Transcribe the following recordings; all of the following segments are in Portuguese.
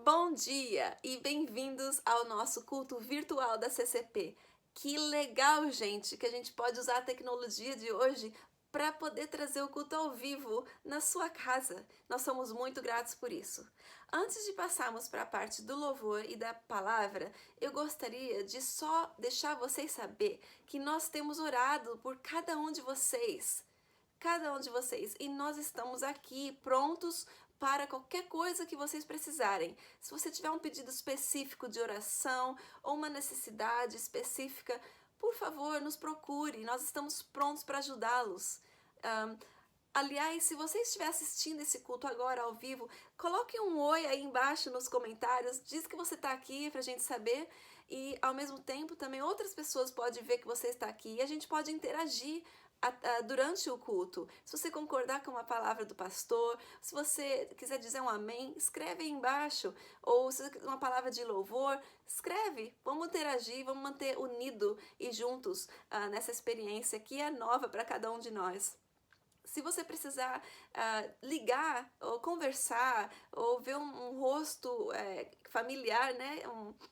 Bom dia e bem-vindos ao nosso culto virtual da CCP. Que legal, gente, que a gente pode usar a tecnologia de hoje para poder trazer o culto ao vivo na sua casa. Nós somos muito gratos por isso. Antes de passarmos para a parte do louvor e da palavra, eu gostaria de só deixar vocês saber que nós temos orado por cada um de vocês. Cada um de vocês. E nós estamos aqui prontos para qualquer coisa que vocês precisarem. Se você tiver um pedido específico de oração ou uma necessidade específica, por favor, nos procure. Nós estamos prontos para ajudá-los. Aliás, se você estiver assistindo esse culto agora ao vivo, coloque um oi aí embaixo nos comentários, diz que você está aqui para a gente saber e ao mesmo tempo também outras pessoas podem ver que você está aqui e a gente pode interagir durante o culto. Se você concordar com uma palavra do pastor, se você quiser dizer um amém, escreve aí embaixo, ou se uma palavra de louvor, escreve. Vamos interagir, vamos manter unido e juntos nessa experiência que é nova para cada um de nós. Se você precisar ligar ou conversar ou ver um rosto familiar, né?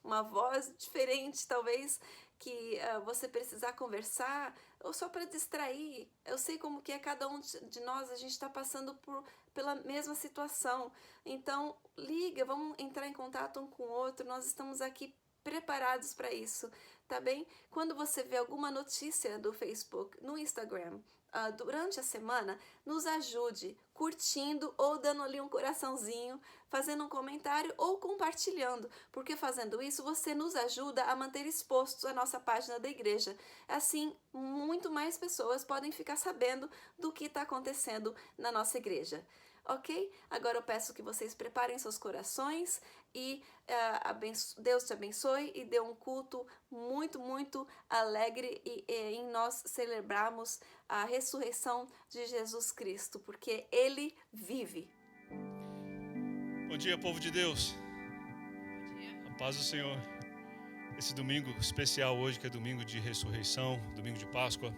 Uma voz diferente, talvez, que você precisar conversar ou só para distrair. Eu sei como que é cada um de nós, a gente está passando pela mesma situação. Então, liga, vamos entrar em contato um com o outro, nós estamos aqui preparados para isso, tá bem? Quando você vê alguma notícia do Facebook, no Instagram, durante a semana, nos ajude curtindo ou dando ali um coraçãozinho, fazendo um comentário ou compartilhando, porque fazendo isso você nos ajuda a manter expostos à nossa página da igreja. Assim, muito mais pessoas podem ficar sabendo do que está acontecendo na nossa igreja. Ok? Agora eu peço que vocês preparem seus corações e Deus te abençoe e dê um culto muito, muito alegre e em nós celebrarmos a ressurreição de Jesus Cristo, porque Ele vive. Bom dia, povo de Deus. Bom dia. A paz do Senhor. Esse domingo especial hoje, que é domingo de ressurreição, domingo de Páscoa,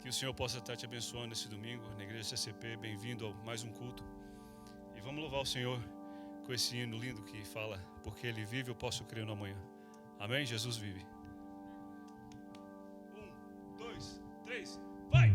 que o Senhor possa estar te abençoando nesse domingo na Igreja CCP. Bem-vindo a mais um culto. E vamos louvar o Senhor com esse hino lindo que fala: porque Ele vive, eu posso crer no amanhã. Amém? Jesus vive. 1, 2, 3, vai!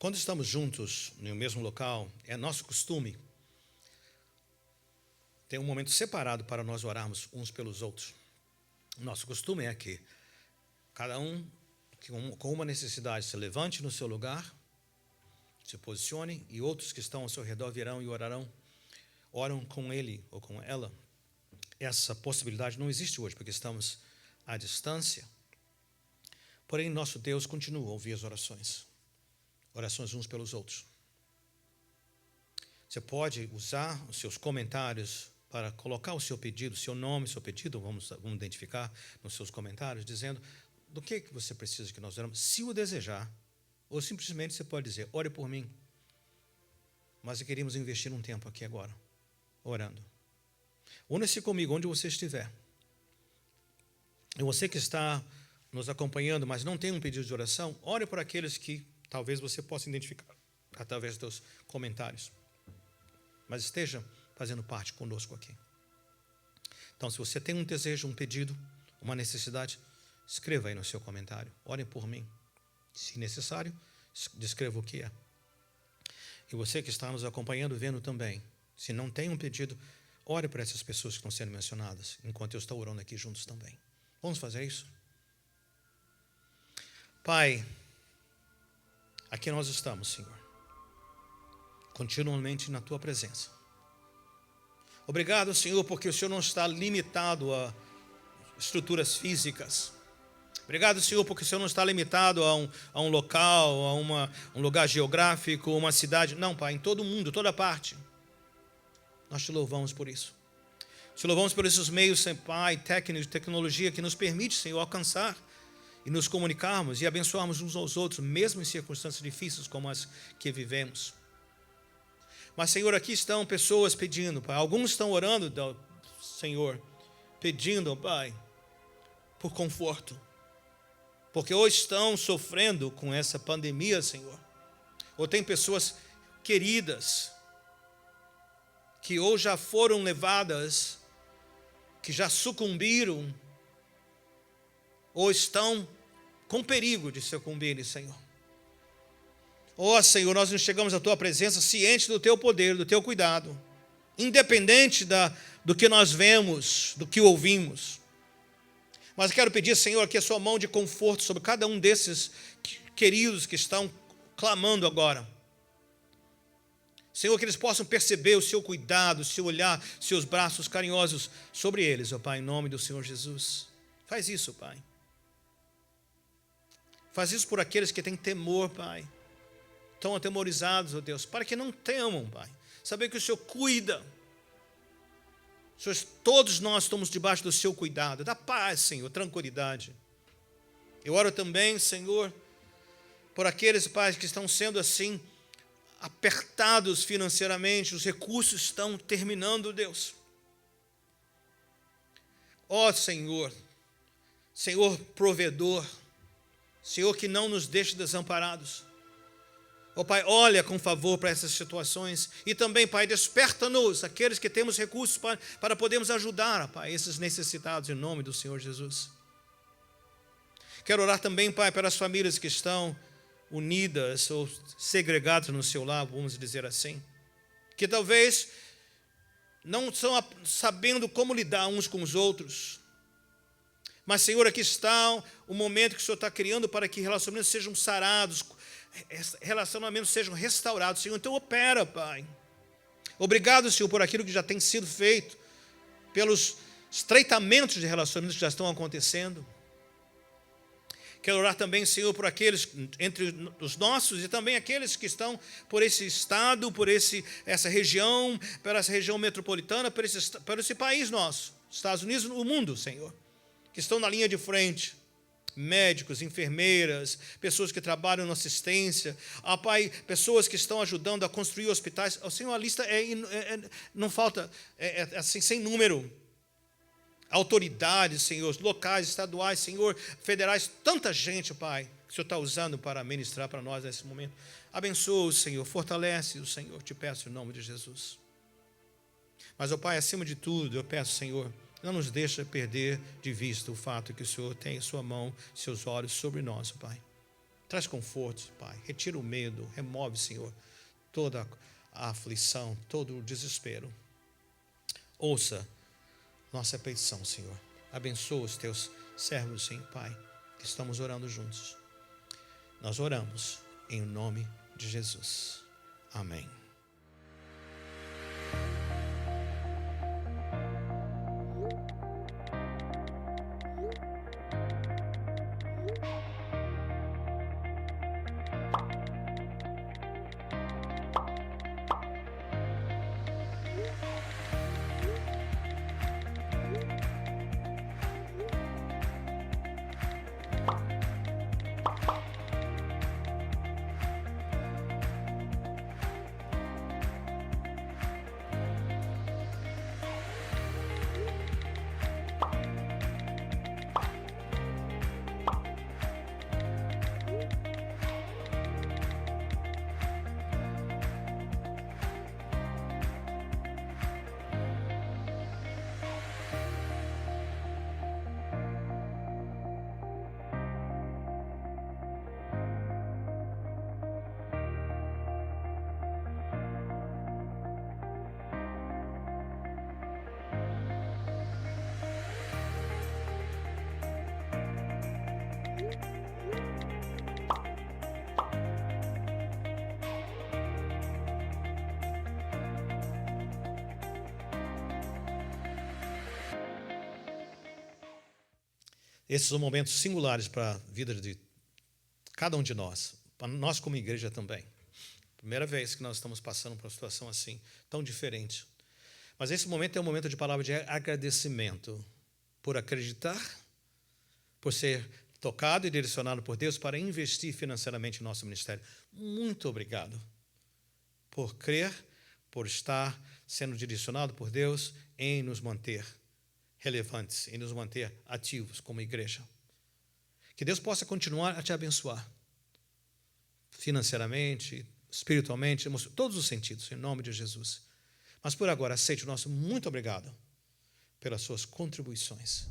Quando estamos juntos no mesmo local, é nosso costume ter um momento separado para nós orarmos uns pelos outros. Nosso costume é que cada um com uma necessidade se levante no seu lugar, se posicione, e outros que estão ao seu redor virão e oram com ele ou com ela. Essa possibilidade não existe hoje, porque estamos à distância. Porém, nosso Deus continua a ouvir as orações uns pelos outros. Você pode usar os seus comentários para colocar o seu pedido, seu nome, seu pedido, vamos identificar nos seus comentários, dizendo do que você precisa que nós oremos, se o desejar, ou simplesmente você pode dizer, ore por mim. Mas queríamos investir um tempo aqui agora, orando. Una-se comigo onde você estiver. E você que está nos acompanhando, mas não tem um pedido de oração, ore por aqueles que talvez você possa identificar através dos comentários. Mas esteja fazendo parte conosco aqui. Então, se você tem um desejo, um pedido, uma necessidade, escreva aí no seu comentário. Orem por mim. Se necessário, descreva o que é. E você que está nos acompanhando, vendo também, se não tem um pedido, ore por essas pessoas que estão sendo mencionadas, enquanto eu estou orando aqui juntos também. Vamos fazer isso? Pai, aqui nós estamos, Senhor, continuamente na Tua presença. Obrigado, Senhor, porque o Senhor não está limitado a estruturas físicas. Obrigado, Senhor, porque o Senhor não está limitado a um local, a um lugar geográfico, uma cidade. Não, Pai, em todo o mundo, toda parte. Nós Te louvamos por isso. Te louvamos por esses meios, Pai, técnicos, tecnologia que nos permite, Senhor, alcançar e nos comunicarmos e abençoarmos uns aos outros, mesmo em circunstâncias difíceis como as que vivemos. Mas, Senhor, aqui estão pessoas pedindo, Pai. Alguns estão orando, Senhor, pedindo, Pai, por conforto. Porque ou estão sofrendo com essa pandemia, Senhor, ou tem pessoas queridas que ou já foram levadas, que já sucumbiram, ou estão com perigo de sucumbirem, Senhor. Senhor, nós nos chegamos à Tua presença cientes do Teu poder, do Teu cuidado, independente do que nós vemos, do que ouvimos. Mas quero pedir, Senhor, aqui a Sua mão de conforto sobre cada um desses queridos que estão clamando agora. Senhor, que eles possam perceber o Seu cuidado, o Seu olhar, Seus braços carinhosos sobre eles, ó Pai, em nome do Senhor Jesus. Faz isso, Pai. Faz isso por aqueles que têm temor, Pai. Estão atemorizados, ó Deus, para que não temam, Pai. Saber que o Senhor cuida. Senhor, todos nós estamos debaixo do Seu cuidado. Dá paz, Senhor, tranquilidade. Eu oro também, Senhor, por aqueles, Pai, que estão sendo assim, apertados financeiramente, os recursos estão terminando, Deus. Senhor, Senhor provedor, Senhor que não nos deixe desamparados. Pai, olha com favor para essas situações e também, Pai, desperta-nos, aqueles que temos recursos para podermos ajudar, Pai, esses necessitados em nome do Senhor Jesus. Quero orar também, Pai, pelas famílias que estão unidas ou segregadas no seu lar, vamos dizer assim, que talvez não estão sabendo como lidar uns com os outros. Mas, Senhor, aqui está o momento que o Senhor está criando para que relacionamentos sejam sarados, relacionamentos sejam restaurados, Senhor. Então opera, Pai. Obrigado, Senhor, por aquilo que já tem sido feito, pelos estreitamentos de relacionamentos que já estão acontecendo. Quero orar também, Senhor, por aqueles entre os nossos e também aqueles que estão por esse estado, por essa região, por essa região metropolitana, por esse país nosso, Estados Unidos, o mundo, Senhor, que estão na linha de frente. Médicos, enfermeiras, pessoas que trabalham na assistência, Pai, pessoas que estão ajudando a construir hospitais. Senhor, a lista não falta, assim, sem número. Autoridades, Senhor, locais, estaduais, Senhor, federais, tanta gente, Pai, que o Senhor está usando para ministrar para nós nesse momento. Abençoa o Senhor, fortalece o Senhor, te peço em nome de Jesus. Mas, Pai, acima de tudo, eu peço, Senhor, não nos deixa perder de vista o fato que o Senhor tem em sua mão, seus olhos sobre nós, Pai. Traz conforto, Pai. Retira o medo. Remove, Senhor, toda a aflição, todo o desespero. Ouça nossa petição, Senhor. Abençoa os teus servos, sim, Pai, que estamos orando juntos. Nós oramos em nome de Jesus. Amém. Esses são momentos singulares para a vida de cada um de nós, para nós como igreja também. Primeira vez que nós estamos passando por uma situação assim, tão diferente. Mas esse momento é um momento de palavra de agradecimento por acreditar, por ser tocado e direcionado por Deus para investir financeiramente em nosso ministério. Muito obrigado por crer, por estar sendo direcionado por Deus em nos manter relevantes, em nos manter ativos como igreja. Que Deus possa continuar a te abençoar financeiramente, espiritualmente, em todos os sentidos, em nome de Jesus. Mas por agora, aceite o nosso muito obrigado pelas suas contribuições.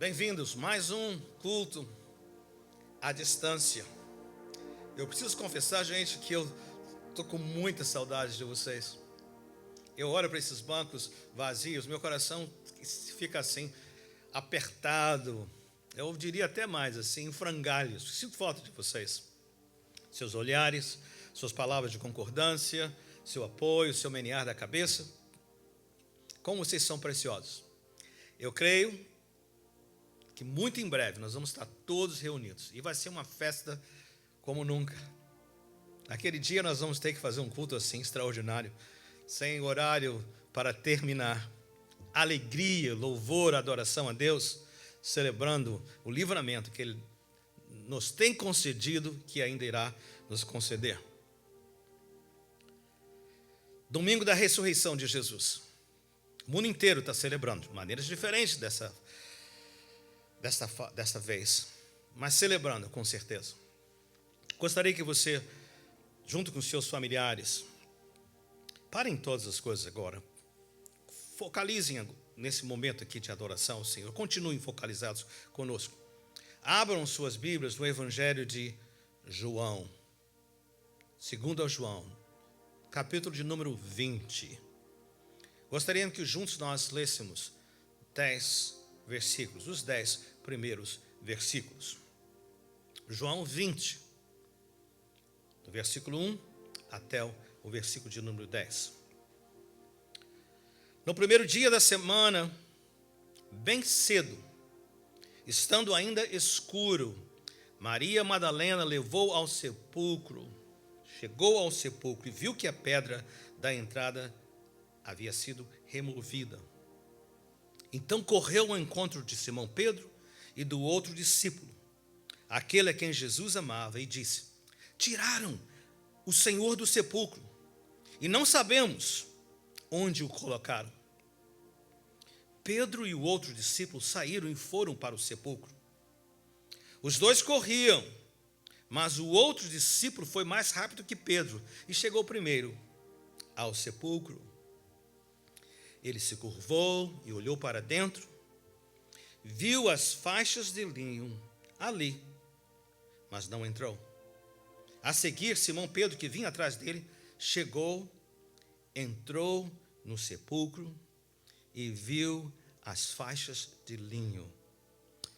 Bem-vindos, mais um culto à distância. Eu preciso confessar, gente, que eu estou com muita saudade de vocês. Eu olho para esses bancos vazios, meu coração fica assim, apertado. Eu diria até mais assim, em frangalhos. Sinto falta de vocês. Seus olhares, suas palavras de concordância, seu apoio, seu menear da cabeça. Como vocês são preciosos. Eu creio que que muito em breve nós vamos estar todos reunidos. E vai ser uma festa como nunca. Naquele dia nós vamos ter que fazer um culto assim extraordinário, sem horário para terminar. Alegria, louvor, adoração a Deus, celebrando o livramento que Ele nos tem concedido, que ainda irá nos conceder. Domingo da ressurreição de Jesus. O mundo inteiro está celebrando, de maneiras diferentes dessa vez, mas celebrando com certeza. Gostaria que você, junto com seus familiares, parem todas as coisas agora. Focalizem nesse momento aqui de adoração ao Senhor. Continuem focalizados conosco. Abram suas Bíblias no Evangelho de João. Segundo João, capítulo de número 20. Gostaria que juntos nós lêssemos 10 versículos, os 10 primeiros versículos. João 20, do versículo 1 até o versículo de número 10. No primeiro dia da semana, bem cedo, estando ainda escuro, Maria Madalena chegou ao sepulcro e viu que a pedra da entrada havia sido removida. Então correu ao encontro de Simão Pedro e do outro discípulo, aquele a quem Jesus amava, e disse: tiraram o Senhor do sepulcro e não sabemos onde o colocaram. Pedro e o outro discípulo saíram e foram para o sepulcro. Os dois corriam, mas o outro discípulo foi mais rápido que Pedro e chegou primeiro ao sepulcro. Ele se curvou e olhou para dentro, viu as faixas de linho ali, mas não entrou. A seguir, Simão Pedro, que vinha atrás dele, entrou no sepulcro e viu as faixas de linho.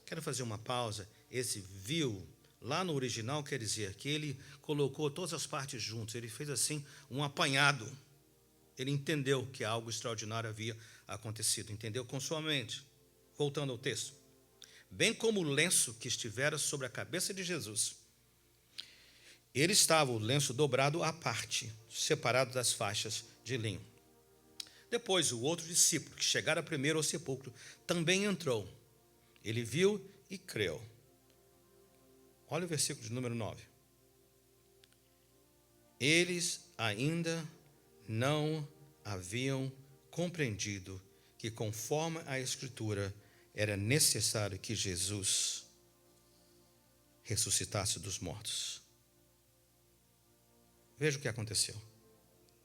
Quero fazer uma pausa. Esse viu, lá no original, quer dizer que ele colocou todas as partes juntas. Ele fez assim um apanhado. Ele entendeu que algo extraordinário havia acontecido. Entendeu com sua mente. Voltando ao texto. Bem como o lenço que estivera sobre a cabeça de Jesus. Ele estava, o lenço dobrado à parte, separado das faixas de linho. Depois, o outro discípulo, que chegara primeiro ao sepulcro, também entrou. Ele viu e creu. Olha o versículo de número 9. Eles ainda não haviam compreendido que, conforme a Escritura, era necessário que Jesus ressuscitasse dos mortos. Veja o que aconteceu.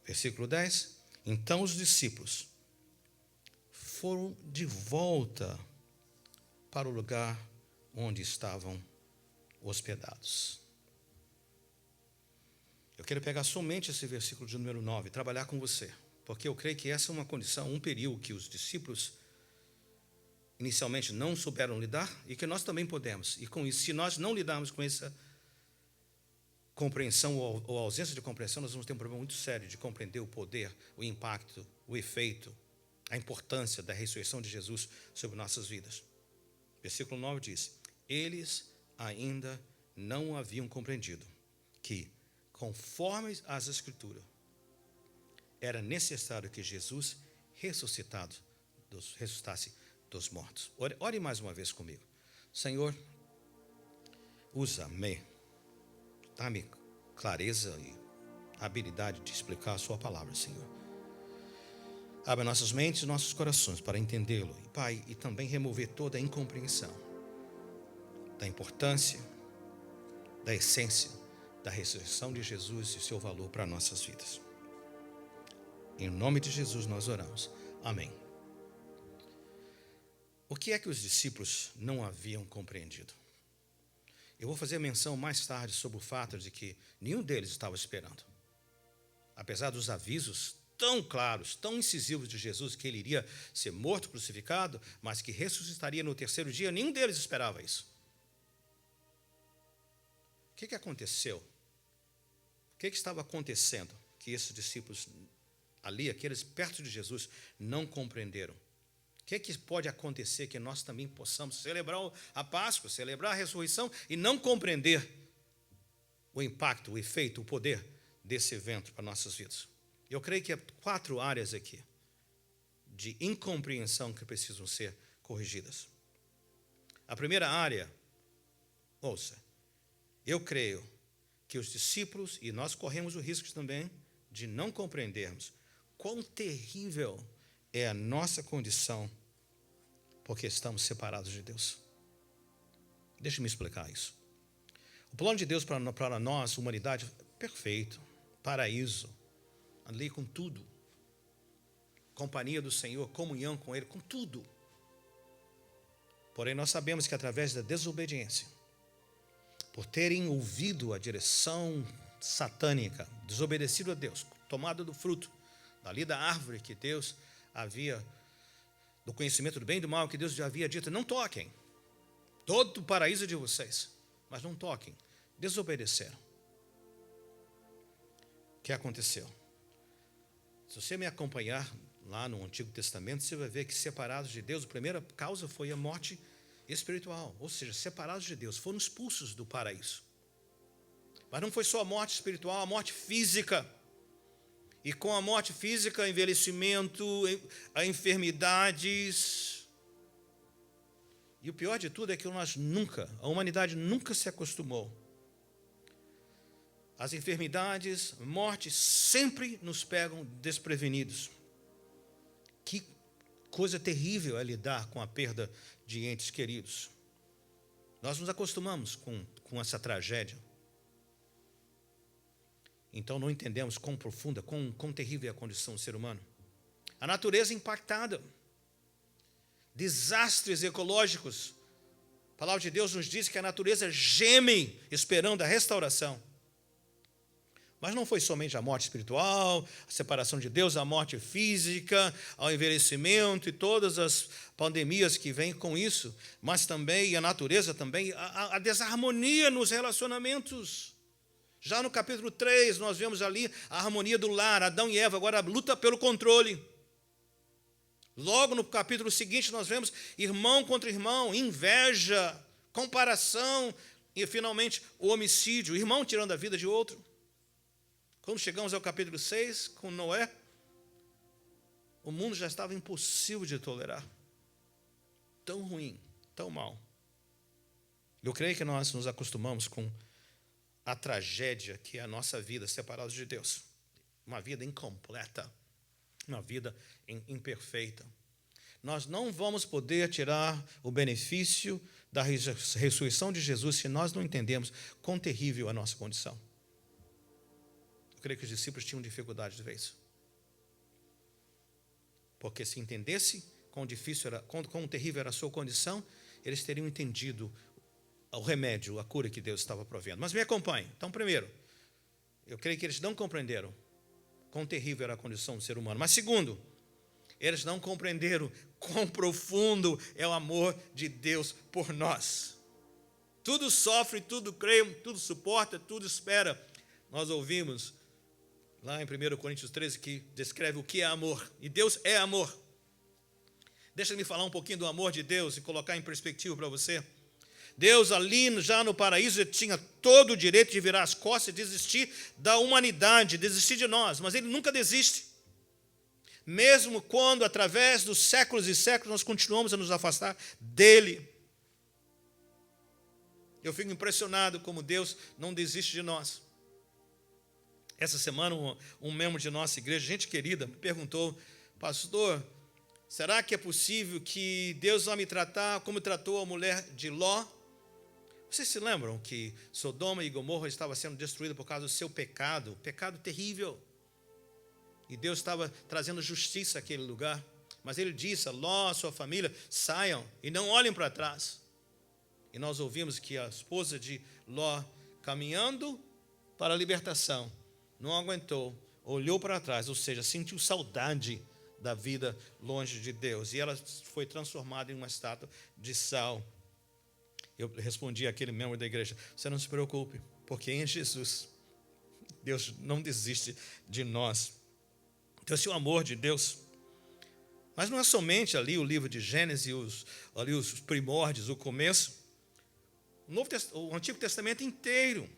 Versículo 10. Então os discípulos foram de volta para o lugar onde estavam hospedados. Eu quero pegar somente esse versículo de número 9 e trabalhar com você, porque eu creio que essa é uma condição, um período que os discípulos inicialmente não souberam lidar e que nós também podemos. E com isso, se nós não lidarmos com essa compreensão ou ausência de compreensão, nós vamos ter um problema muito sério de compreender o poder, o impacto, o efeito, a importância da ressurreição de Jesus sobre nossas vidas. Versículo 9 diz: eles ainda não haviam compreendido que, conforme as Escrituras, era necessário que Jesus ressuscitasse dos mortos. Ore mais uma vez comigo. Senhor, usa-me. Dá-me clareza e habilidade de explicar a sua palavra, Senhor. Abra nossas mentes e nossos corações para entendê-lo, Pai, e também remover toda a incompreensão da importância, da essência da ressurreição de Jesus e seu valor para nossas vidas. Em nome de Jesus nós oramos. Amém. O que é que os discípulos não haviam compreendido? Eu vou fazer menção mais tarde sobre o fato de que nenhum deles estava esperando. Apesar dos avisos tão claros, tão incisivos de Jesus, que ele iria ser morto, crucificado, mas que ressuscitaria no terceiro dia, nenhum deles esperava isso. O que aconteceu? O que estava acontecendo que esses discípulos ali, aqueles perto de Jesus, não compreenderam que pode acontecer que nós também possamos celebrar a Páscoa, celebrar a ressurreição e não compreender o impacto, o efeito, o poder desse evento para nossas vidas? Eu creio que há 4 áreas aqui de incompreensão que precisam ser corrigidas. A primeira área, ouça, eu creio que os discípulos, e nós corremos o risco também de não compreendermos quão terrível é a nossa condição, porque estamos separados de Deus. Deixa-me explicar isso. O plano de Deus para nós, humanidade, perfeito, paraíso, ali com tudo, companhia do Senhor, comunhão com Ele, com tudo. Porém, nós sabemos que através da desobediência, por terem ouvido a direção satânica, desobedecido a Deus, tomado do fruto, dali da árvore que Deus havia, do conhecimento do bem e do mal, que Deus já havia dito, não toquem, todo o paraíso de vocês, mas não toquem, desobedeceram. O que aconteceu? Se você me acompanhar lá no Antigo Testamento, você vai ver que separados de Deus, a primeira causa foi a morte espiritual, ou seja, separados de Deus, foram expulsos do paraíso. Mas não foi só a morte espiritual, a morte física. E com a morte física, envelhecimento, a enfermidades. E o pior de tudo é que a humanidade nunca se acostumou. As enfermidades, morte, sempre nos pegam desprevenidos. Que coisa terrível é lidar com a perda de entes queridos. Nós nos acostumamos com essa tragédia. Então não entendemos quão profunda, quão terrível é a condição do ser humano. A natureza impactada. Desastres ecológicos. A palavra de Deus nos diz que a natureza geme esperando a restauração. Mas não foi somente a morte espiritual, a separação de Deus, a morte física, o envelhecimento e todas as pandemias que vêm com isso, mas também a natureza, também a desarmonia nos relacionamentos. Já no capítulo 3, nós vemos ali a harmonia do lar, Adão e Eva, agora a luta pelo controle. Logo no capítulo seguinte, nós vemos irmão contra irmão, inveja, comparação e, finalmente, o homicídio, o irmão tirando a vida de outro. Quando chegamos ao capítulo 6, com Noé, o mundo já estava impossível de tolerar. Tão ruim, tão mal. Eu creio que nós nos acostumamos com a tragédia que é a nossa vida separados de Deus. Uma vida incompleta, uma vida imperfeita. Nós não vamos poder tirar o benefício da ressurreição de Jesus se nós não entendemos quão terrível é a nossa condição. Eu creio que os discípulos tinham dificuldade de ver isso. Porque se entendesse quão terrível era a sua condição, eles teriam entendido o remédio, a cura que Deus estava provendo. Mas me acompanhe. Então, primeiro, eu creio que eles não compreenderam quão terrível era a condição do ser humano. Mas segundo, eles não compreenderam quão profundo é o amor de Deus por nós. Tudo sofre, tudo crê, tudo suporta, tudo espera. Nós ouvimos lá em 1 Coríntios 13, que descreve o que é amor. E Deus é amor. Deixa-me falar um pouquinho do amor de Deus e colocar em perspectiva para você. Deus ali já no paraíso tinha todo o direito de virar as costas e desistir da humanidade, desistir de nós. Mas Ele nunca desiste. Mesmo quando, através dos séculos e séculos, nós continuamos a nos afastar dEle. Eu fico impressionado como Deus não desiste de nós. Essa semana, um membro de nossa igreja, gente querida, me perguntou: pastor, será que é possível que Deus vai me tratar como tratou a mulher de Ló? Vocês se lembram que Sodoma e Gomorra estava sendo destruída por causa do seu pecado terrível? E Deus estava trazendo justiça àquele lugar. Mas Ele disse a Ló, a sua família, saiam e não olhem para trás. E nós ouvimos que a esposa de Ló, caminhando para a libertação, não aguentou, olhou para trás, ou seja, sentiu saudade da vida longe de Deus. E ela foi transformada em uma estátua de sal. Eu respondi àquele membro da igreja: você não se preocupe, porque em Jesus, Deus não desiste de nós. Então, esse é o amor de Deus. Mas não é somente ali o livro de Gênesis, ali os primórdios, o começo. O Antigo Testamento inteiro,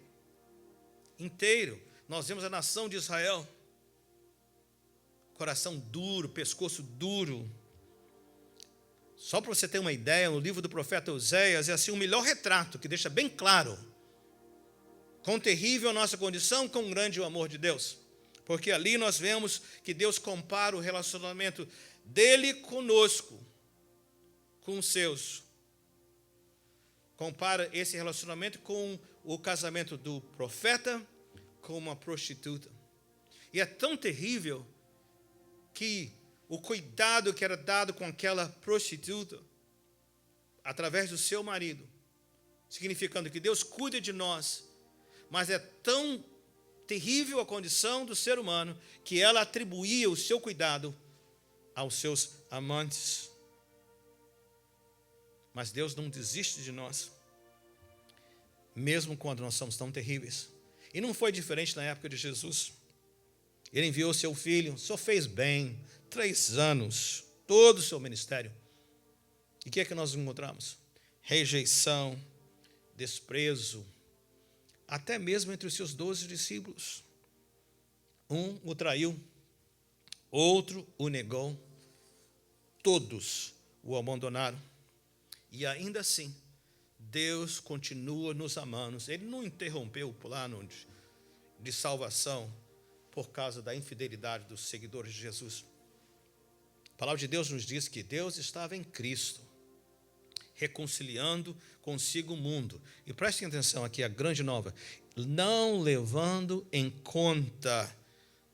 nós vemos a nação de Israel, coração duro, pescoço duro. Só para você ter uma ideia, no livro do profeta Oséias é assim o melhor retrato, que deixa bem claro quão terrível a nossa condição, quão grande o amor de Deus. Porque ali nós vemos que Deus compara o relacionamento dele conosco, com os seus. Compara esse relacionamento com o casamento do profeta com uma prostituta. E é tão terrível que o cuidado que era dado com aquela prostituta, através do seu marido, significando que Deus cuida de nós, mas é tão terrível a condição do ser humano que ela atribuía o seu cuidado aos seus amantes. Mas Deus não desiste de nós, mesmo quando nós somos tão terríveis. E não foi diferente na época de Jesus. Ele enviou seu filho, só fez bem, 3 anos, todo o seu ministério. E o que é que nós encontramos? Rejeição, desprezo, até mesmo entre os seus 12 discípulos. Um o traiu, outro o negou, todos o abandonaram. E ainda assim, Deus continua nos amando. Ele não interrompeu o plano de salvação por causa da infidelidade dos seguidores de Jesus. A palavra de Deus nos diz que Deus estava em Cristo, reconciliando consigo o mundo. E prestem atenção aqui, a grande nova. Não levando em conta,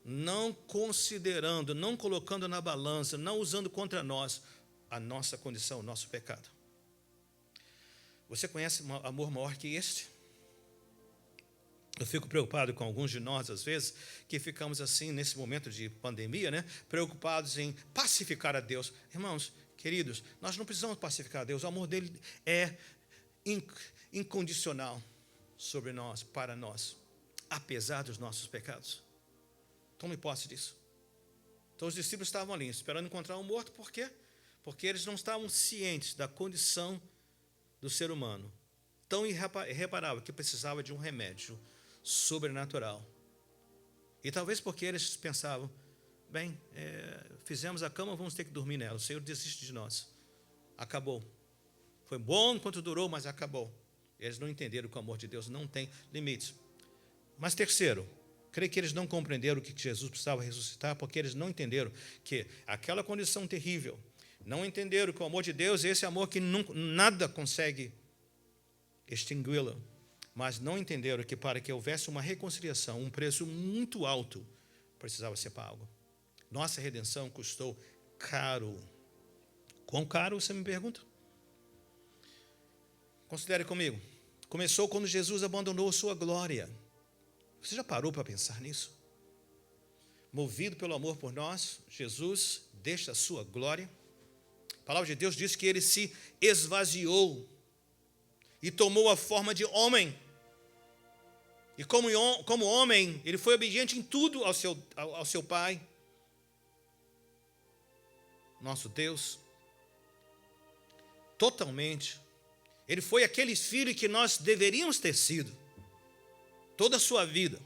não considerando, não colocando na balança, não usando contra nós a nossa condição, o nosso pecado. Você conhece um amor maior que este? Eu fico preocupado com alguns de nós, às vezes, que ficamos assim, nesse momento de pandemia, né, preocupados em pacificar a Deus. Irmãos, queridos, nós não precisamos pacificar a Deus. O amor dele é incondicional sobre nós, para nós, apesar dos nossos pecados. Tome posse disso. Então, os discípulos estavam ali, esperando encontrar um morto. Por quê? Porque eles não estavam cientes da condição do ser humano, tão irreparável, que precisava de um remédio sobrenatural. E talvez porque eles pensavam, bem, fizemos a cama, vamos ter que dormir nela, o Senhor desiste de nós, acabou. Foi bom enquanto durou, mas acabou. Eles não entenderam que o amor de Deus não tem limites. Mas terceiro, creio que eles não compreenderam que Jesus precisava ressuscitar, porque eles não entenderam que aquela condição terrível, não entenderam que o amor de Deus é esse amor que nada consegue extingui-la. Mas não entenderam que para que houvesse uma reconciliação, um preço muito alto precisava ser pago. Nossa redenção custou caro. Quão caro, você me pergunta? Considere comigo. Começou quando Jesus abandonou sua glória. Você já parou para pensar nisso? Movido pelo amor por nós, Jesus deixa a sua glória. A palavra de Deus diz que ele se esvaziou e tomou a forma de homem. E como homem, ele foi obediente em tudo ao seu Pai, nosso Deus, totalmente. Ele foi aquele filho que nós deveríamos ter sido, toda a sua vida.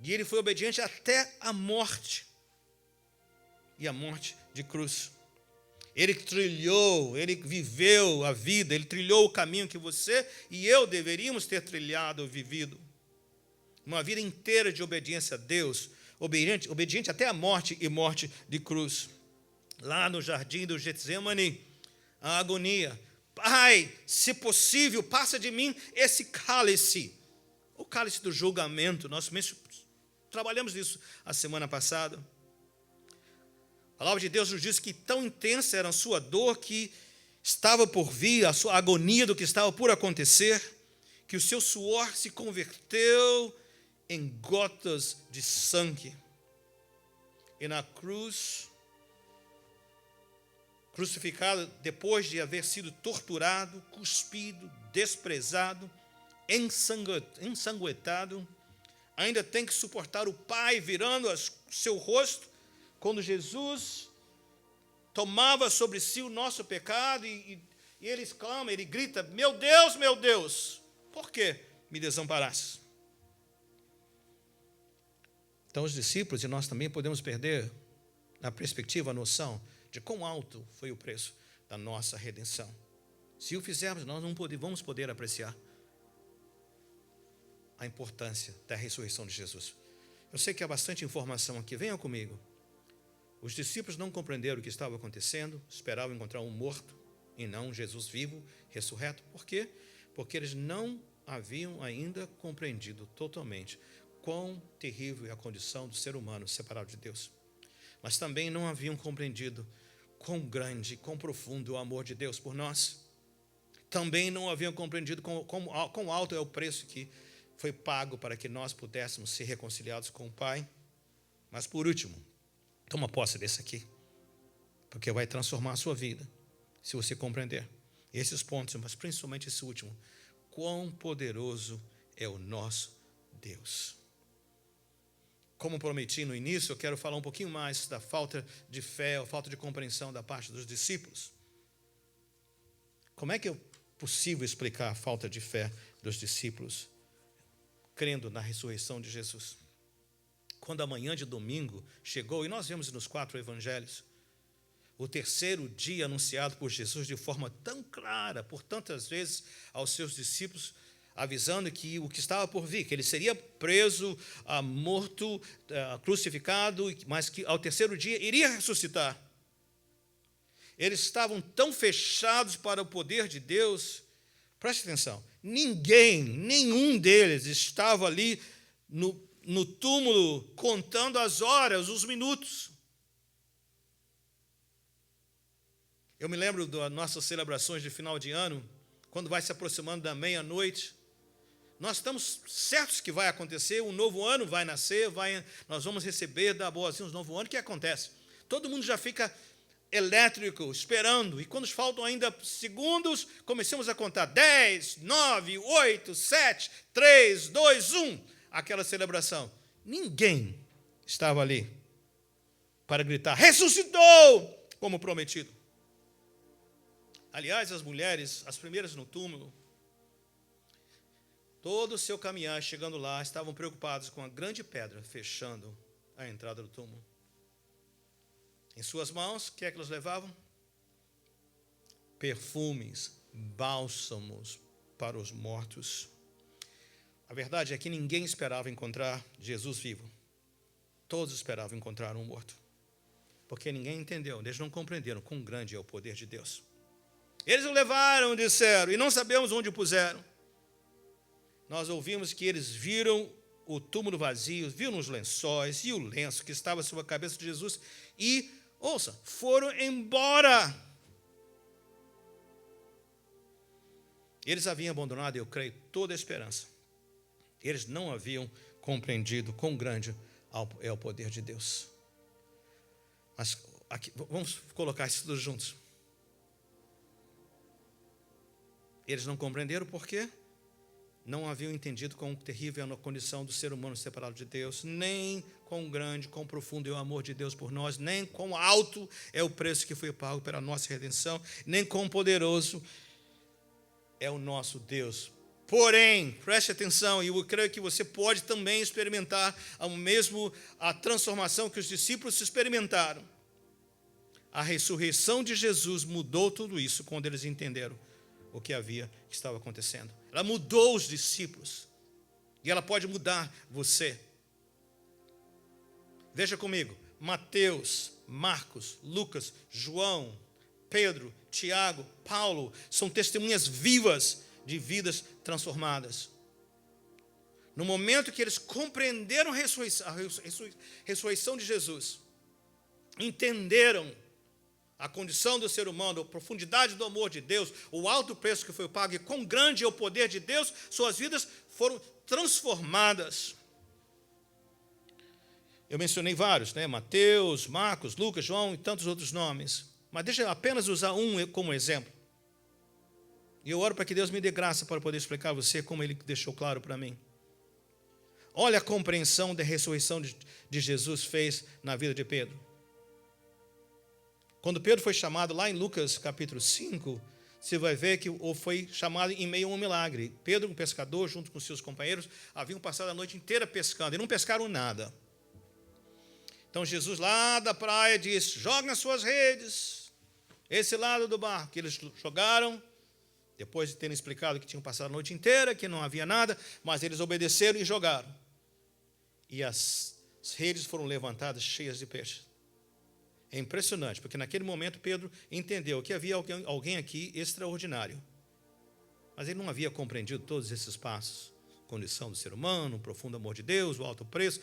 E ele foi obediente até a morte, e a morte de cruz. Ele viveu a vida, ele trilhou o caminho que você e eu deveríamos ter trilhado ou vivido. Uma vida inteira de obediência a Deus, obediente até a morte e morte de cruz. Lá no jardim do Getsemane, a agonia. Pai, se possível, passa de mim esse cálice. O cálice do julgamento. Nós trabalhamos isso a semana passada. A palavra de Deus nos diz que tão intensa era a sua dor que estava por vir, a sua agonia do que estava por acontecer, que o seu suor se converteu em gotas de sangue. E na cruz, crucificado, depois de haver sido torturado, cuspido, desprezado, ensanguentado, ainda tem que suportar o Pai virando seu rosto, quando Jesus tomava sobre si o nosso pecado e ele exclama, ele grita, meu Deus, por que me desamparaste? Então os discípulos e nós também podemos perder a perspectiva, a noção de quão alto foi o preço da nossa redenção. Se o fizermos, nós não vamos poder apreciar a importância da ressurreição de Jesus. Eu sei que há bastante informação aqui, venham comigo. Os discípulos não compreenderam o que estava acontecendo, esperavam encontrar um morto e não Jesus vivo, ressurreto. Por quê? Porque eles não haviam ainda compreendido totalmente quão terrível é a condição do ser humano separado de Deus. Mas também não haviam compreendido quão grande, quão profundo é o amor de Deus por nós. Também não haviam compreendido quão alto é o preço que foi pago para que nós pudéssemos ser reconciliados com o Pai. Mas por último, toma posse desse aqui, porque vai transformar a sua vida, se você compreender esses pontos, mas principalmente esse último. Quão poderoso é o nosso Deus. Como prometi no início, eu quero falar um pouquinho mais da falta de fé, ou falta de compreensão da parte dos discípulos. Como é que é possível explicar a falta de fé dos discípulos, crendo na ressurreição de Jesus? Quando a manhã de domingo chegou, e nós vemos nos 4 evangelhos, o terceiro dia anunciado por Jesus de forma tão clara, por tantas vezes aos seus discípulos, avisando que o que estava por vir, que ele seria preso, morto, crucificado, mas que ao terceiro dia iria ressuscitar. Eles estavam tão fechados para o poder de Deus, preste atenção, nenhum deles estava ali no túmulo contando as horas, os minutos. Eu me lembro das nossas celebrações de final de ano, quando vai se aproximando da meia-noite, nós estamos certos que vai acontecer, um novo ano vai nascer, nós vamos receber da boazinha um novo ano. O que acontece? Todo mundo já fica elétrico, esperando, e quando faltam ainda segundos, começamos a contar 10, 9, 8, 7, 3, 2, 1, aquela celebração. Ninguém estava ali para gritar, ressuscitou, como prometido. Aliás, as mulheres, as primeiras no túmulo, todo o seu caminhar, chegando lá, estavam preocupados com a grande pedra fechando a entrada do túmulo. Em suas mãos, o que é que elas levavam? Perfumes, bálsamos para os mortos. A verdade é que ninguém esperava encontrar Jesus vivo. Todos esperavam encontrar um morto. Porque ninguém entendeu, eles não compreenderam quão grande é o poder de Deus. Eles o levaram, disseram, e não sabemos onde o puseram. Nós ouvimos que eles viram o túmulo vazio, viram os lençóis e o lenço que estava sobre a cabeça de Jesus e, ouça, foram embora. Eles haviam abandonado, eu creio, toda a esperança. Eles não haviam compreendido quão grande é o poder de Deus. Mas aqui, vamos colocar isso tudo juntos. Eles não compreenderam por quê? Não haviam entendido quão terrível é a condição do ser humano separado de Deus, nem quão grande, quão profundo é o amor de Deus por nós, nem quão alto é o preço que foi pago pela nossa redenção, nem quão poderoso é o nosso Deus. Porém, preste atenção, e eu creio que você pode também experimentar a transformação que os discípulos experimentaram. A ressurreição de Jesus mudou tudo isso quando eles entenderam o que estava acontecendo. Ela mudou os discípulos. E ela pode mudar você. Veja comigo. Mateus, Marcos, Lucas, João, Pedro, Tiago, Paulo são testemunhas vivas de vidas transformadas. No momento que eles compreenderam a ressurreição de Jesus, entenderam a condição do ser humano, a profundidade do amor de Deus, o alto preço que foi pago e quão grande é o poder de Deus, suas vidas foram transformadas. Eu mencionei vários, né? Mateus, Marcos, Lucas, João e tantos outros nomes. Mas deixa eu apenas usar um como exemplo. E eu oro para que Deus me dê graça para poder explicar a você como Ele deixou claro para mim. Olha a compreensão da ressurreição de Jesus fez na vida de Pedro. Quando Pedro foi chamado lá em Lucas capítulo 5, você vai ver que foi chamado em meio a um milagre. Pedro, um pescador, junto com seus companheiros, haviam passado a noite inteira pescando e não pescaram nada. Então Jesus lá da praia disse: joguem as suas redes, esse lado do barco. Eles jogaram, depois de terem explicado que tinham passado a noite inteira, que não havia nada, mas eles obedeceram e jogaram. E as redes foram levantadas cheias de peixes. É impressionante, porque naquele momento Pedro entendeu que havia alguém aqui extraordinário. Mas ele não havia compreendido todos esses passos. Condição do ser humano, o profundo amor de Deus, o alto preço,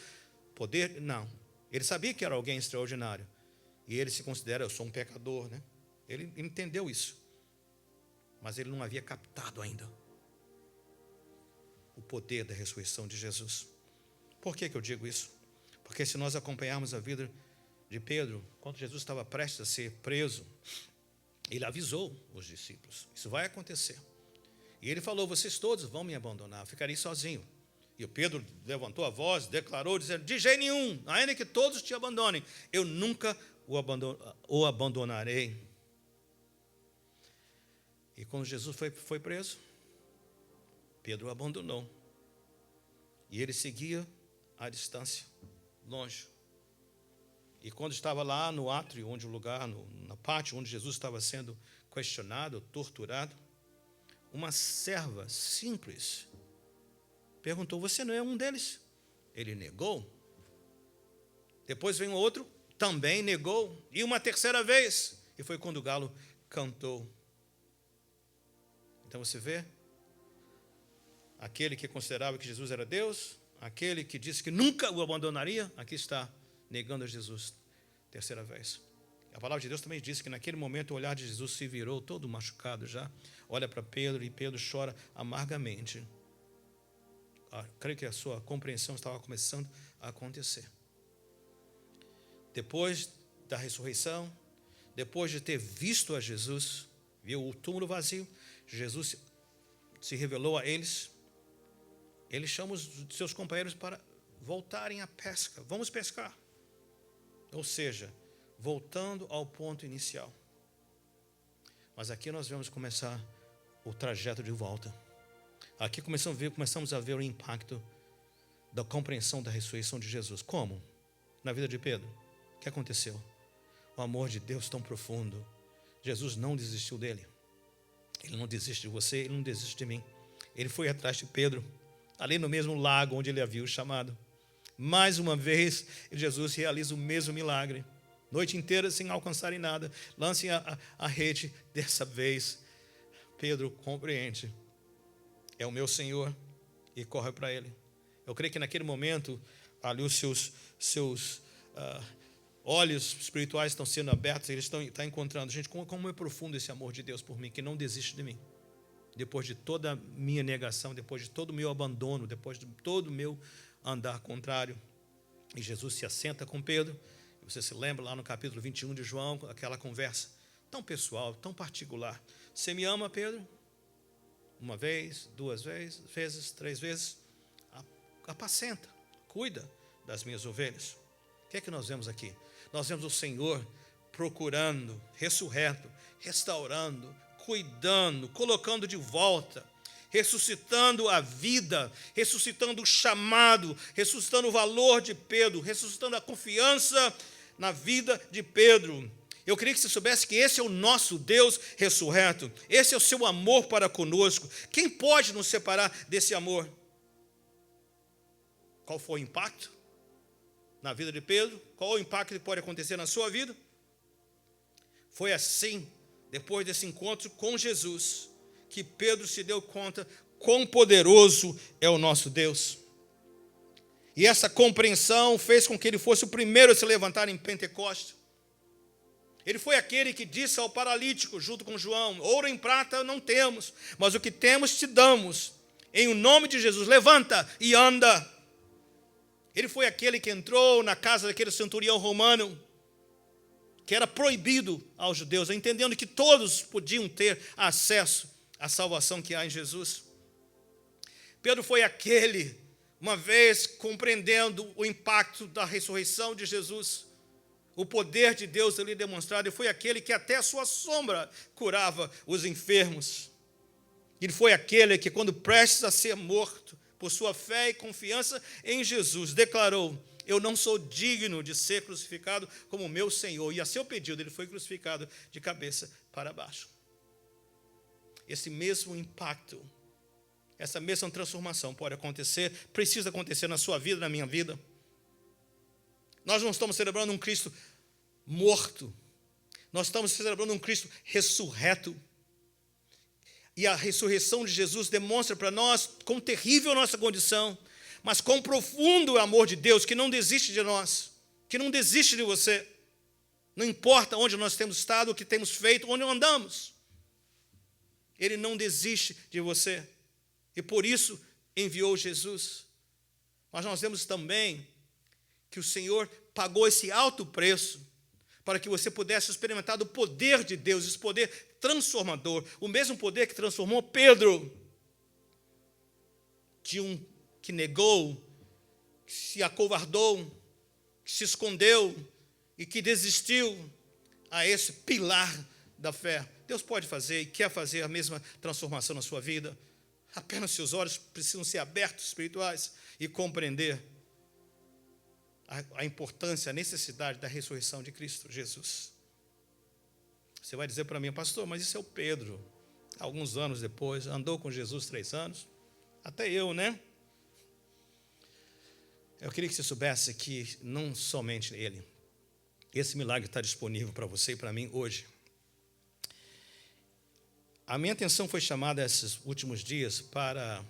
poder, não. Ele sabia que era alguém extraordinário. E ele se considera, eu sou um pecador, né? Ele entendeu isso. Mas ele não havia captado ainda o poder da ressurreição de Jesus. Por que eu digo isso? Porque se nós acompanharmos a vida de Pedro, quando Jesus estava prestes a ser preso, ele avisou os discípulos: isso vai acontecer. E ele falou: vocês todos vão me abandonar, eu ficarei sozinho. E o Pedro levantou a voz, declarou, dizendo: de jeito nenhum, ainda que todos te abandonem, eu nunca o abandonarei. E quando Jesus foi preso, Pedro o abandonou. E ele seguia à distância, longe. E quando estava lá no átrio, onde o lugar, na pátio onde Jesus estava sendo questionado, torturado, uma serva simples perguntou: você não é um deles? Ele negou. Depois vem outro, também negou. E uma terceira vez. E foi quando o galo cantou. Então você vê, aquele que considerava que Jesus era Deus, aquele que disse que nunca o abandonaria, aqui está, negando a Jesus, terceira vez. A palavra de Deus também diz que naquele momento o olhar de Jesus se virou, todo machucado já, olha para Pedro e Pedro chora amargamente. Creio que a sua compreensão estava começando a acontecer. Depois da ressurreição, depois de ter visto a Jesus, viu o túmulo vazio, Jesus se revelou a eles. Ele chama os seus companheiros para voltarem à pesca. Vamos pescar. Ou seja, voltando ao ponto inicial. Mas aqui nós vamos começar o trajeto de volta. Aqui começamos a ver o impacto da compreensão da ressurreição de Jesus. Como? Na vida de Pedro. O que aconteceu? O amor de Deus tão profundo. Jesus não desistiu dele. Ele não desiste de você, ele não desiste de mim. Ele foi atrás de Pedro, ali no mesmo lago onde ele havia o chamado. Mais uma vez, Jesus realiza o mesmo milagre. Noite inteira sem alcançarem nada. Lancem a rede. Dessa vez, Pedro compreende. É o meu Senhor. E corre para ele. Eu creio que naquele momento, ali os seus olhos espirituais estão sendo abertos. Eles estão encontrando. Gente, como é profundo esse amor de Deus por mim, que não desiste de mim. Depois de toda a minha negação, depois de todo o meu abandono, depois de todo o meu andar contrário. E Jesus se assenta com Pedro. Você se lembra lá no capítulo 21 de João, aquela conversa tão pessoal, tão particular. Você me ama, Pedro? Uma vez, duas vezes, três vezes. Apacenta, cuida das minhas ovelhas. O que é que nós vemos aqui? Nós vemos o Senhor procurando, ressurreto, restaurando, cuidando, colocando de volta, ressuscitando a vida, ressuscitando o chamado, ressuscitando o valor de Pedro, ressuscitando a confiança na vida de Pedro. Eu queria que você soubesse que esse é o nosso Deus ressurreto, esse é o seu amor para conosco. Quem pode nos separar desse amor? Qual foi o impacto na vida de Pedro? Qual o impacto que pode acontecer na sua vida? Foi assim, depois desse encontro com Jesus, que Pedro se deu conta quão poderoso é o nosso Deus. E essa compreensão fez com que ele fosse o primeiro a se levantar em Pentecostes. Ele foi aquele que disse ao paralítico, junto com João: ouro e prata não temos, mas o que temos te damos. Em o nome de Jesus, levanta e anda. Ele foi aquele que entrou na casa daquele centurião romano, que era proibido aos judeus, entendendo que todos podiam ter acesso à salvação que há em Jesus. Pedro foi aquele, uma vez compreendendo o impacto da ressurreição de Jesus, o poder de Deus ali demonstrado, e foi aquele que até a sua sombra curava os enfermos. Ele foi aquele que, quando prestes a ser morto, por sua fé e confiança em Jesus, declarou: eu não sou digno de ser crucificado como meu Senhor. E a seu pedido, ele foi crucificado de cabeça para baixo. Esse mesmo impacto, essa mesma transformação pode acontecer, precisa acontecer na sua vida, na minha vida. Nós não estamos celebrando um Cristo morto, nós estamos celebrando um Cristo ressurreto. E a ressurreição de Jesus demonstra para nós quão terrível a nossa condição, mas quão profundo é o amor de Deus, que não desiste de nós, que não desiste de você. Não importa onde nós temos estado, o que temos feito, onde andamos. Ele não desiste de você. E por isso enviou Jesus. Mas nós vemos também que o Senhor pagou esse alto preço para que você pudesse experimentar o poder de Deus, esse poder transformador, o mesmo poder que transformou Pedro, de um que negou, que se acovardou, que se escondeu e que desistiu, a esse pilar da fé. Deus pode fazer e quer fazer a mesma transformação na sua vida. Apenas seus olhos precisam ser abertos espirituais e compreender a importância, a necessidade da ressurreição de Cristo Jesus. Você vai dizer para mim: pastor, mas isso é o Pedro. Alguns anos depois, andou com Jesus 3 anos. Até eu, né? Eu queria que você soubesse que não somente ele. Esse milagre está disponível para você e para mim hoje. A minha atenção foi chamada esses últimos dias para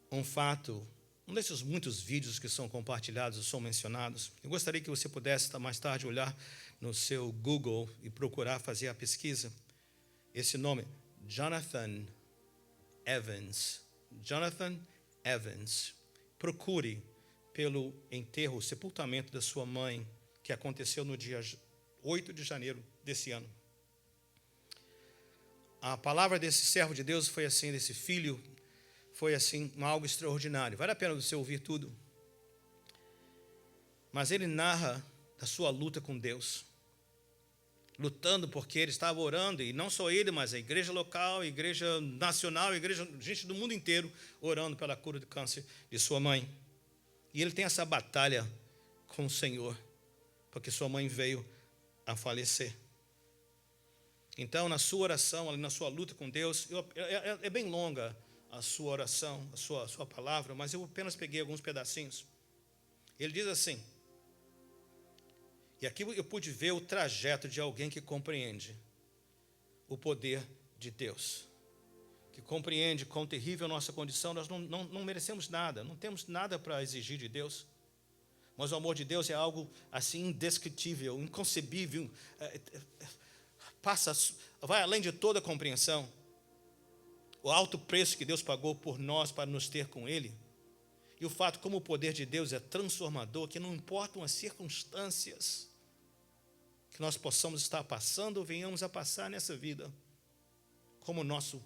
um fato, um desses muitos vídeos que são compartilhados, são mencionados. Eu gostaria que você pudesse, mais tarde, olhar no seu Google e procurar fazer a pesquisa. Esse nome, Jonathan Evans. Jonathan Evans. Procure pelo enterro, sepultamento da sua mãe, que aconteceu no dia 8 de janeiro desse ano. A palavra desse servo de Deus foi assim, desse filho, foi assim, algo extraordinário. Vale a pena você ouvir tudo. Mas ele narra da sua luta com Deus. Lutando porque ele estava orando, e não só ele, mas a igreja local, a igreja nacional, a igreja, gente do mundo inteiro, orando pela cura do câncer de sua mãe. E ele tem essa batalha com o Senhor, porque sua mãe veio a falecer. Então, na sua oração, na sua luta com Deus, é bem longa a sua oração, a sua palavra, mas eu apenas peguei alguns pedacinhos. Ele diz assim, e aqui eu pude ver o trajeto de alguém que compreende o poder de Deus, que compreende quão terrível a nossa condição. Nós não merecemos nada, não temos nada para exigir de Deus, mas o amor de Deus é algo assim indescritível, inconcebível, vai além de toda compreensão. O alto preço que Deus pagou por nós para nos ter com Ele, e o fato como o poder de Deus é transformador, que não importam as circunstâncias que nós possamos estar passando ou venhamos a passar nessa vida, como nosso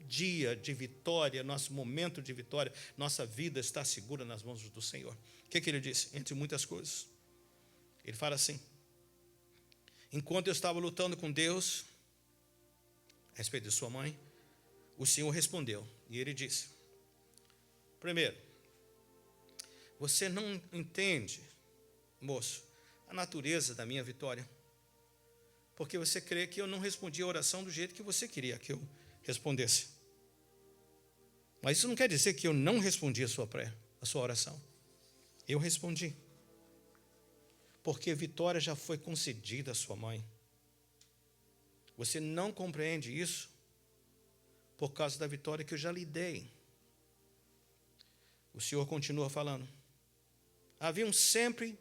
dia de vitória, nosso momento de vitória, nossa vida está segura nas mãos do Senhor. O que ele disse? Entre muitas coisas, ele fala assim: enquanto eu estava lutando com Deus a respeito de sua mãe, o Senhor respondeu, e ele disse: primeiro, você não entende, moço, a natureza da minha vitória, porque você crê que eu não respondi a oração do jeito que você queria que eu respondesse. Mas isso não quer dizer que eu não respondi a sua oração. Eu respondi, porque a vitória já foi concedida à sua mãe. Você não compreende isso por causa da vitória que eu já lhe dei. O Senhor continua falando. Haviam sempre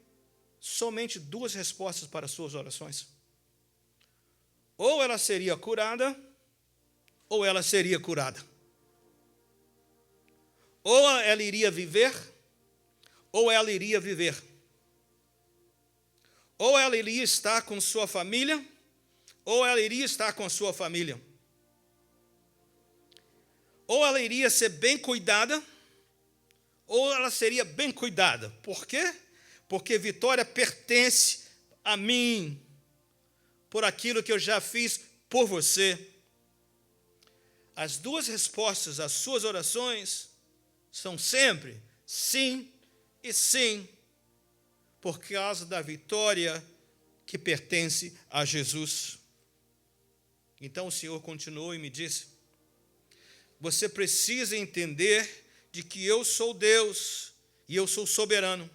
somente 2 respostas para as suas orações. Ou ela seria curada, ou ela seria curada. Ou ela iria viver, ou ela iria viver. Ou ela iria estar com sua família, ou ela iria estar com a sua família. Ou ela iria ser bem cuidada, ou ela seria bem cuidada. Por quê? porque vitória pertence a mim, por aquilo que eu já fiz por você. As duas respostas às suas orações são sempre sim e sim, por causa da vitória que pertence a Jesus. Então o Senhor continuou e me disse: você precisa entender de que eu sou Deus e eu sou soberano.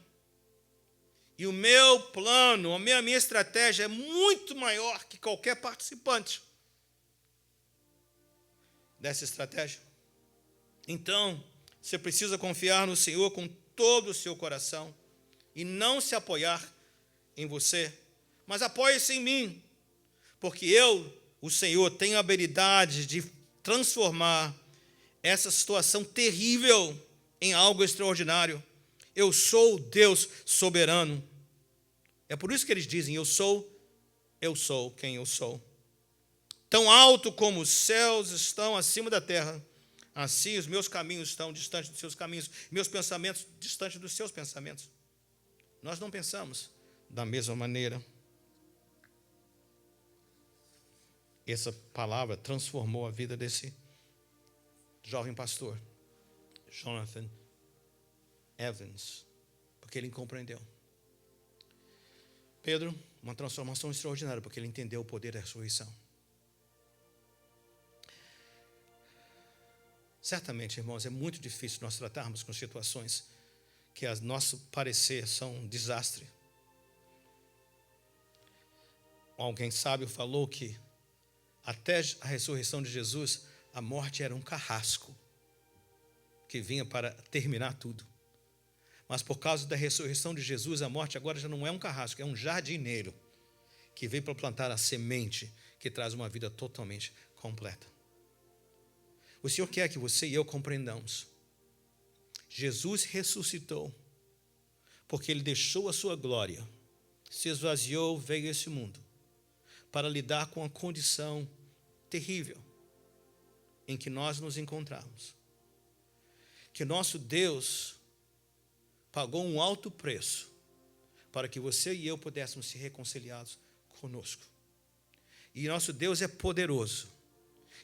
E o meu plano, a minha estratégia é muito maior que qualquer participante dessa estratégia. Então, você precisa confiar no Senhor com todo o seu coração e não se apoiar em você, mas apoie-se em mim, porque eu, o Senhor, tenho a habilidade de transformar essa situação terrível em algo extraordinário. Eu sou Deus soberano. É por isso que eles dizem: eu sou quem eu sou. Tão alto como os céus estão acima da terra, assim os meus caminhos estão distantes dos seus caminhos, meus pensamentos distantes dos seus pensamentos. Nós não pensamos da mesma maneira. Essa palavra transformou a vida desse jovem pastor, Jonathan Evans, porque ele compreendeu. Pedro, uma transformação extraordinária, porque ele entendeu o poder da ressurreição. Certamente, irmãos, é muito difícil nós tratarmos com situações que, a nosso parecer, são um desastre. Alguém sábio falou que até a ressurreição de Jesus, a morte era um carrasco que vinha para terminar tudo. Mas por causa da ressurreição de Jesus, a morte agora já não é um carrasco, é um jardineiro que veio para plantar a semente que traz uma vida totalmente completa. O Senhor quer que você e eu compreendamos. Jesus ressuscitou porque Ele deixou a sua glória, se esvaziou, veio a esse mundo para lidar com a condição terrível em que nós nos encontramos. Que nosso Deus pagou um alto preço para que você e eu pudéssemos ser reconciliados conosco. E nosso Deus é poderoso,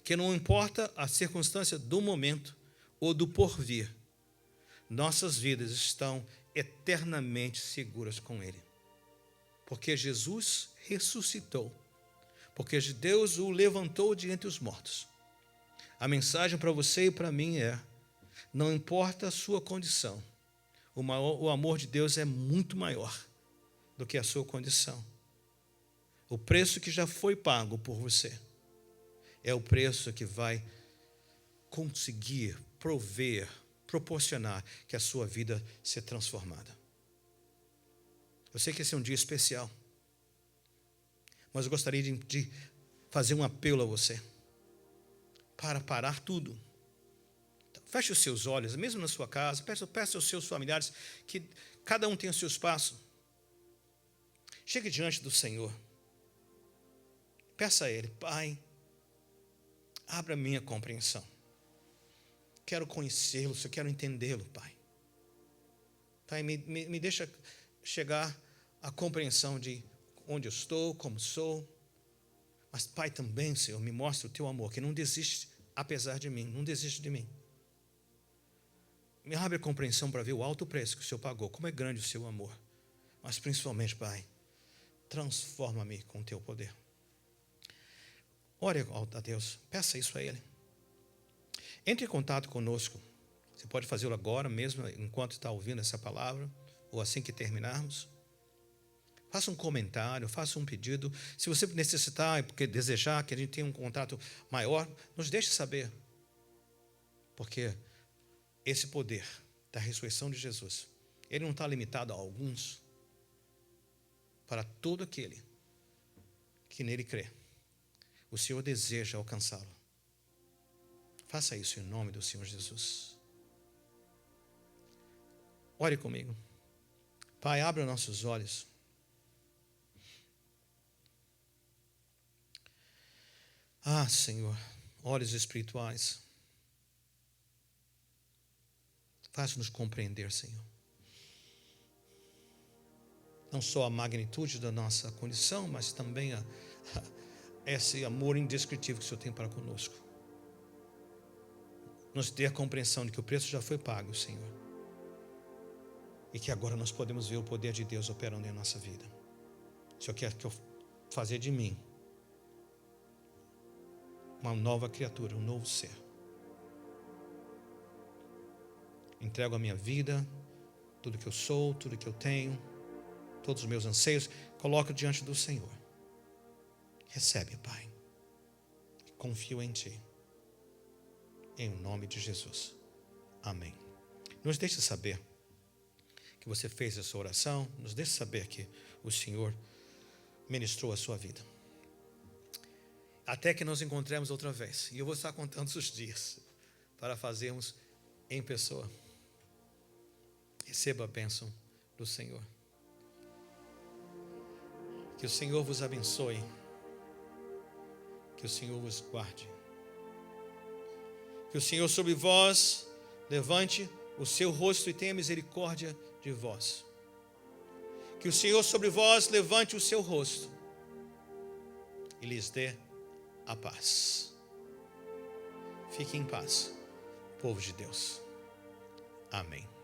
que não importa a circunstância do momento ou do porvir, nossas vidas estão eternamente seguras com Ele. Porque Jesus ressuscitou, porque Deus o levantou de entre os mortos. A mensagem para você e para mim é: não importa a sua condição, o amor de Deus é muito maior do que a sua condição. O preço que já foi pago por você é o preço que vai conseguir prover, proporcionar que a sua vida seja transformada. Eu sei que esse é um dia especial, mas eu gostaria de fazer um apelo a você para parar tudo. Feche os seus olhos, mesmo na sua casa, peça aos seus familiares que cada um tenha o seu espaço. Chegue diante do Senhor. Peça a Ele: Pai, abra a minha compreensão. Quero conhecê-lo, eu quero entendê-lo, Pai. Pai, me deixa chegar à compreensão de onde eu estou, como sou. Mas, Pai, também, Senhor, me mostra o Teu amor, que não desiste apesar de mim, não desiste de mim. Me abre a compreensão para ver o alto preço que o Senhor pagou, como é grande o Seu amor. Mas, principalmente, Pai, transforma-me com o Teu poder. Ore a Deus, peça isso a Ele. Entre em contato conosco. Você pode fazê-lo agora mesmo, enquanto está ouvindo essa palavra, ou assim que terminarmos. Faça um comentário, faça um pedido. Se você necessitar, porque desejar que a gente tenha um contato maior, nos deixe saber. Porque esse poder da ressurreição de Jesus, ele não está limitado a alguns, para todo aquele que nele crê. O Senhor deseja alcançá-lo. Faça isso em nome do Senhor Jesus. Ore comigo. Pai, abra nossos olhos. Ah, Senhor, olhos espirituais. Faça-nos compreender, Senhor. não só a magnitude da nossa condição, mas também esse amor indescritível que o Senhor tem para conosco. Nos dê a compreensão de que o preço já foi pago, Senhor, e que agora nós podemos ver o poder de Deus operando em nossa vida. O Senhor quer que eu fazer de mim uma nova criatura, um novo ser. Entrego a minha vida, tudo que eu sou, tudo que eu tenho, todos os meus anseios, coloco diante do Senhor. Recebe, Pai. Confio em Ti. Em nome de Jesus. Amém. Nos deixe saber que você fez essa oração. Nos deixe saber que o Senhor ministrou a sua vida. Até que nos encontremos outra vez. E eu vou estar contando os dias para fazermos em pessoa. Receba a bênção do Senhor. Que o Senhor vos abençoe. Que o Senhor vos guarde. Que o Senhor sobre vós levante o seu rosto e tenha misericórdia de vós. Que o Senhor sobre vós levante o seu rosto e lhes dê a paz. Fique em paz, povo de Deus. Amém.